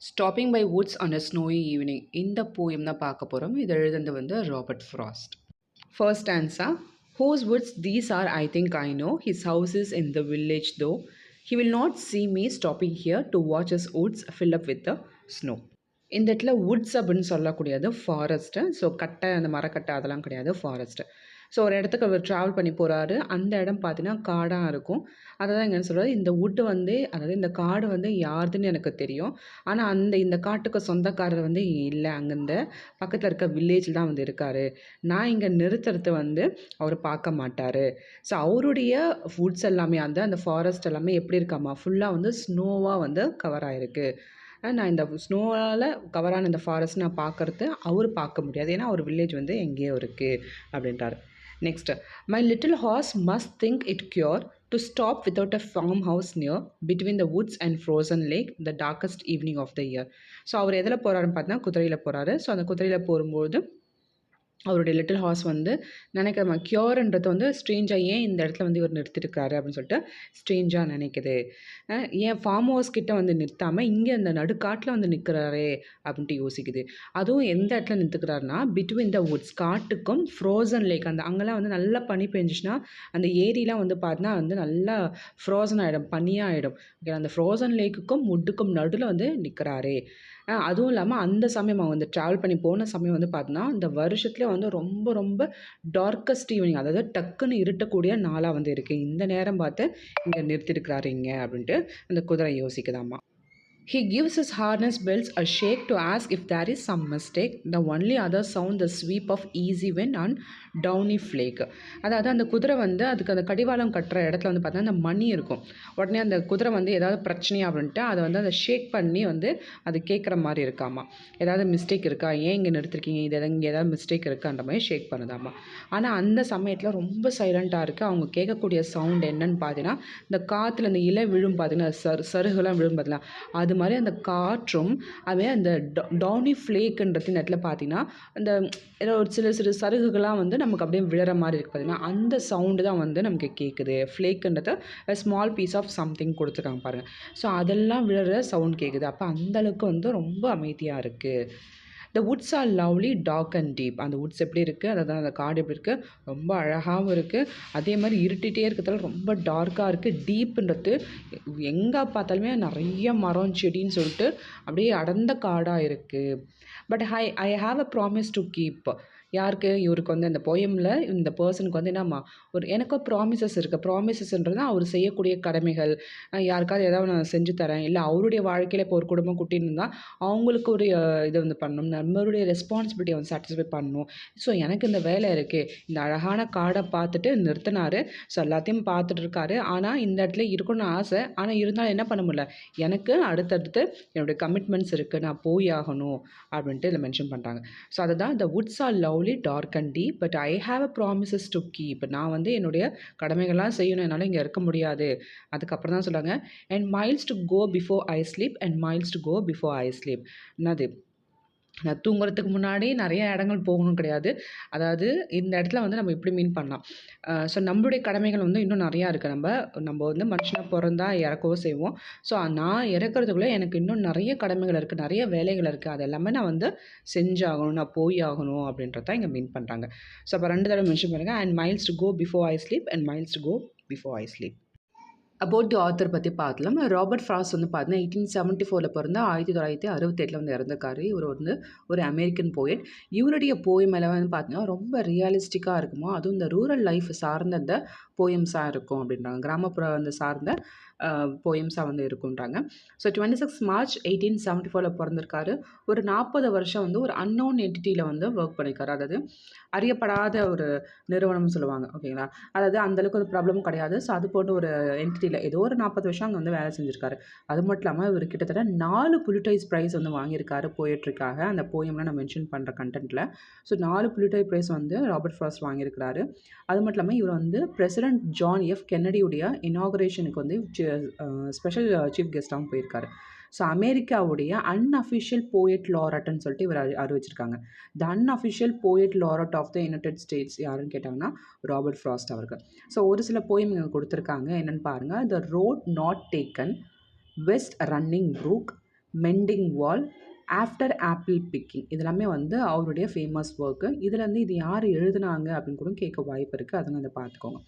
Stopping by woods on a snowy evening இந்த poem தான் பார்க்க போகிறோம். இது எழுதுனது வந்து Robert Frost. First answer, whose woods these are I think I know, his house is in the village though, he will not see me stopping here to watch his woods fill up with the snow. இந்த இடத்துல Woods அப்படின்னு சொல்லக்கூடியது forest. So கட்டை, அந்த மரக்கட்டை அதெல்லாம் கிடையாது, forest. So ஒரு இடத்துக்கு அவர் ட்ராவல் பண்ணி போகிறாரு. அந்த இடம் பார்த்தீங்கன்னா காடாக இருக்கும். அதை தான் எங்கன்னு சொல்கிறாரு, இந்த வுட்டு வந்து, அதாவது இந்த காடு வந்து யாருதுன்னு எனக்கு தெரியும். ஆனால் இந்த காட்டுக்கு சொந்தக்காரர் வந்து இல்லை, அங்கேருந்து பக்கத்தில் இருக்க வில்லேஜில் தான் வந்து இருக்கார். நான் இங்கே நிறுத்துறது வந்து அவர் பார்க்க மாட்டார். ஸோ அவருடைய வுட்ஸ் எல்லாமே அந்த ஃபாரஸ்ட் எல்லாமே எப்படி இருக்காமா, ஃபுல்லாக வந்து ஸ்னோவாக வந்து கவர் ஆகிருக்கு. நான் இந்த ஸ்னோவால் கவரான இந்த ஃபாரஸ்ட் நான் பார்க்குறது அவர் பார்க்க முடியாது, ஏன்னா அவர் வில்லேஜ் வந்து எங்கேயோ இருக்குது அப்படின்றாரு. Next, my little horse must think it queer to stop without a farmhouse near between the woods and frozen lake the darkest evening of the year. So அவர் எதில் போகிறாருன்னு பார்த்தீங்கன்னா குதிரையில் போகிறாரு. ஸோ அந்த குதிரையில் போகும்போது அவருடைய லிட்டில் ஹார்ஸ் வந்து நினைக்கிற க்யூர்ன்றது வந்து ஸ்ட்ரேஞ்சாக ஏன் இந்த இடத்துல வந்து இவர் நிறுத்திருக்காரு அப்படின்னு சொல்லிட்டு ஸ்ட்ரேஞ்சாக நினைக்குது. ஏன் ஃபார்ம் ஹவுஸ் கிட்ட வந்து நிறுத்தாமல் இங்கே இந்த நடுக்காட்டில் வந்து நிற்கிறாரே அப்படின்ட்டு யோசிக்குது. அதுவும் எந்த இடத்துல நிறுத்துக்கிறாருன்னா பிட்வீன் த வுட்ஸ், காட்டுக்கும் ஃப்ரோசன் லேக், அங்கெல்லாம் வந்து நல்லா பனி பெஞ்சிச்சுன்னா அந்த ஏரிலாம் வந்து பார்த்தீங்கன்னா வந்து நல்லா ஃப்ரோசன் ஆகிடும், பனியாக ஆகிடும். ஓகே, அந்த ஃப்ரோசன் லேக்குக்கும் வுட்டுக்கும் நடுவில் வந்து நிற்கிறாரே. அதுவும் இல்லாமல் அந்த சமயம் அவங்க வந்து ட்ராவல் பண்ணி போன சமயம் வந்து பார்த்தீங்கன்னா இந்த வருஷத்துலேயே வந்து ரொம்ப ரொம்ப டார்க்கஸ்ட் ஈவினிங், அதாவது டக்குன்னு இருட்டக்கூடிய நாளாக வந்து இருக்குது. இந்த நேரம் பார்த்து இங்கே நிறுத்திருக்கிறாரு இங்கே அப்படின்ட்டு அந்த குதிரை யோசிக்குதாம்மா. He gives his harness bells a shake to ask if there is some mistake. The only other sound the sweep of easy wind on downy flake. அதாவது அந்த குதிரை வந்து அதுக்கு அந்த கடிவாளம் கட்டுற இடத்துல வந்து பார்த்தீங்கன்னா அந்த மணி இருக்கும். உடனே அந்த குதிரை வந்து ஏதாவது பிரச்சனையா அப்படின்ட்டு அதை வந்து அதை ஷேக் பண்ணி வந்து அது கேட்குற மாதிரி இருக்காமா. ஏதாவது மிஸ்டேக் இருக்கா, ஏன் இங்கே நிறுத்திருக்கீங்க, இங்கே ஏதாவது மிஸ்டேக் இருக்கான்ற மாதிரி ஷேக் பண்ணுதாமா. ஆனால் அந்த சமயத்தில் ரொம்ப சைலண்ட்டாக இருக்குது. அவங்க கேட்கக்கூடிய சவுண்ட் என்னன்னு பார்த்தீங்கன்னா இந்த காற்றுல அந்த இலை விழும் பார்த்தீங்கன்னா சருகுலாம் விழும் பார்த்தீங்கன்னா அது மாதிரி அந்த காற்றும் அதே அந்த டவுனி ஃப்ளேக்குன்றது இந்த இடத்துல பார்த்தீங்கன்னா அந்த ஏதோ ஒரு சிறு சருகுகள்லாம் வந்து நமக்கு அப்படியே விழற மாதிரி இருக்குது பார்த்தீங்கன்னா அந்த சவுண்டு தான் வந்து நமக்கு கேட்குது. ஃப்ளேக்குன்றது ஸ்மால் பீஸ் ஆஃப் சம்திங் கொடுத்துருக்காங்க பாருங்கள். ஸோ அதெல்லாம் விழற சவுண்ட் கேட்குது. அப்போ அந்தளவுக்கு வந்து ரொம்ப அமைதியாக இருக்குது. The woods are lovely dark and deep. அந்த வுட்ஸ் எப்படி இருக்குது, அதாவது அந்த காடு எப்படி இருக்குது, ரொம்ப அழகாகவும் இருக்குது. அதே மாதிரி இருட்டிகிட்டே இருக்கிறதால ரொம்ப டார்க்காக இருக்குது. டீப்புன்றது எங்கே பார்த்தாலுமே நிறைய மரம் செடின்னு சொல்லிட்டு அப்படியே அடர்ந்த காடாக இருக்குது. But I have a promise to keep. யாருக்கு, இவருக்கு வந்து அந்த போயமில் இந்த பர்சனுக்கு வந்து என்னம்மா ஒரு எனக்கும் ப்ராமிசஸ் இருக்குது. ப்ராமிசஸ்ன்றது அவர் செய்யக்கூடிய கடமைகள். யாருக்காவது ஏதாவது நான் செஞ்சு தரேன், இல்லை அவருடைய வாழ்க்கையில் இப்போ ஒரு குடும்பம் குட்டின்னு இருந்தால் அவங்களுக்கு ஒரு இதை வந்து பண்ணணும், நம்மளுடைய ரெஸ்பான்சிபிலிட்டியை வந்து சாட்டிஸ்ஃபை பண்ணணும். ஸோ எனக்கு இந்த வேலை இருக்குது. இந்த அழகான காடை பார்த்துட்டு நிறுத்தினார். ஸோ எல்லாத்தையும் பார்த்துட்டு இருக்காரு. ஆனால் இந்த இடத்துல இருக்கணும்னு ஆசை, ஆனால் இருந்தாலும் என்ன பண்ண முடியல, எனக்கு அடுத்தடுத்து என்னுடைய கமிட்மெண்ட்ஸ் இருக்குது, நான் போய் ஆகணும் அப்படின்ட்டு இதில் மென்ஷன் பண்ணுறாங்க. ஸோ அதுதான் the woods are lovely dark and deep but I have a promises to keep. நான் வந்து என்னுடைய கடமைகள்லாம் செய்யணும், என்னால் இங்கே இருக்க முடியாது. அதுக்கப்புறம் தான் சொல்கிறாங்க, and miles to go before I sleep and miles to go before I sleep. என்னது, நான் தூங்குறதுக்கு முன்னாடி நிறைய இடங்கள் போகணும் கிடையாது. அதாவது இந்த இடத்துல வந்து நம்ம இப்படி மீன் பண்ணலாம். ஸோ நம்மளுடைய கடமைகள் வந்து இன்னும் நிறையா இருக்குது. நம்ம வந்து மனுஷனாக பிறந்தா இறக்கவும் செய்வோம். ஸோ நான் இறக்கிறதுக்குள்ளே எனக்கு இன்னும் நிறைய கடமைகள் இருக்குது, நிறைய வேலைகள் இருக்குது. அது எல்லாமே நான் வந்து செஞ்சாகணும், நான் போய் ஆகணும் அப்படின்றதான் இங்கே மீன் பண்ணுறாங்க. ஸோ அப்போ 2 தடவை மென்ஷன் பண்ணுங்கள், and miles to go before I sleep and miles to go before I sleep. About the author பற்றி பார்க்கலாம். ராபர்ட் ஃப்ராஸ்ட் வந்து பார்த்தீங்கன்னா 1874 பிறந்தா 1968 வந்து இறந்துருக்காரு. இவர் வந்து ஒரு அமெரிக்கன் போயட். இவருடைய போயம் எல்லாம் வந்து பார்த்தீங்கன்னா ரொம்ப ரியலிஸ்டிக்காக இருக்குமோ, அதுவும் இந்த ரூரல் லைஃப் சார்ந்த அந்த போயம்ஸாக இருக்கும் அப்படின்றாங்க. கிராமப்புற வந்து சார்ந்த போயம்ஸாக வந்து இருக்குன்றாங்க. ஸோ 26 மார்ச் 1874 பிறந்திருக்காரு. ஒரு 40 வருஷம் வந்து ஒரு அன்னோன் என்டிட்டியில் வந்து ஒர்க் பண்ணியிருக்காரு. அதாவது அறியப்படாத ஒரு நிறுவனம்னு சொல்லுவாங்க, ஓகேங்களா. அதாவது அந்தளவுக்கு ஒரு ப்ராப்ளமும் கிடையாது. ஸோ அது போன்ற ஒரு என்டிட்டியில் ஏதோ ஒரு 40 வருஷம் அங்கே வந்து வேலை செஞ்சுருக்காரு. அது மட்டும் இல்லாமல் இவர் கிட்டத்தட்ட 4 புலிட்சர் ப்ரைஸ் வந்து வாங்கியிருக்காரு போயட்ரிக்காக. அந்த போயம்லாம் நான் மென்ஷன் பண்ணுற கண்டென்ட்டில். ஸோ 4 புலிட்சர் ப்ரைஸ் வந்து ராபர்ட் ஃப்ராஸ்ட் வாங்கியிருக்கிறாரு. அது மட்டும் இல்லாமல் இவர் வந்து பிரசிடென்ட் ஜான் எஃப் கென்னடியுடைய இனாகுரேஷனுக்கு வந்து ஸ்பெஷல் சீஃப் கெஸ்ட்டாகவும் போயிருக்காரு. ஸோ அமெரிக்காவுடைய அன்அஃபிஷியல் போயட் லாரட்னு சொல்லிட்டு இவர் அறிவிச்சிருக்காங்க. The unofficial poet laureate of the United States யாருன்னு கேட்டாங்கன்னா ராபர்ட் ஃப்ராஸ்ட் அவர்கள். ஸோ ஒரு சில போயம் இங்கே கொடுத்துருக்காங்க, என்னென்னு பாருங்கள். The road not taken, west running Brook, mending wall, after apple picking. இதெல்லாமே வந்து அவருடைய ஃபேமஸ் ஒர்க்கு. இதுலேருந்து இது யார் எழுதுனாங்க அப்படின்னு கூட கேட்க வாய்ப்பு இருக்குது. அதெல்லாம் அதை பார்த்துக்கோங்க.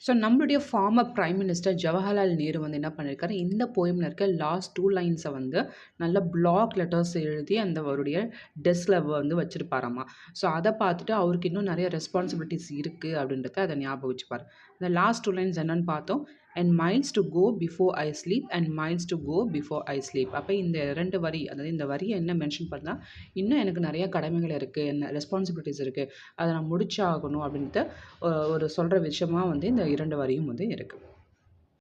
ஸோ நம்மளுடைய former prime minister Jawaharlal Nehru வந்து என்ன பண்ணியிருக்காரு, இந்த போயமில் இருக்க லாஸ்ட் 2 லைன்ஸை வந்து நல்ல பிளாக் லெட்டர்ஸ் எழுதி அந்த அவருடைய டெஸ்கில் வந்து வச்சுருப்பாராம்மா. ஸோ அதை பார்த்துட்டு அவருக்கு இன்னும் நிறைய ரெஸ்பான்சிபிலிட்டிஸ் இருக்குது அப்படின்றத அதை ஞாபகம் வச்சுப்பார். அந்த லாஸ்ட் 2 லைன்ஸ் என்னன்னு பார்த்தோம். And miles to go before I sleep and miles to go before I sleep. அப்போ இந்த 2 வரி, அதாவது இந்த வரியை என்ன மென்ஷன் பண்ணால், இன்னும் எனக்கு நிறைய கடமைகள் இருக்குது, என்ன ரெஸ்பான்சிபிலிட்டிஸ் இருக்குது, அதை நான் முடிச்சாகணும் அப்படின்ட்டு ஒரு சொல்கிற விஷயமா வந்து இந்த 2 வரியும் வந்து இருக்குது.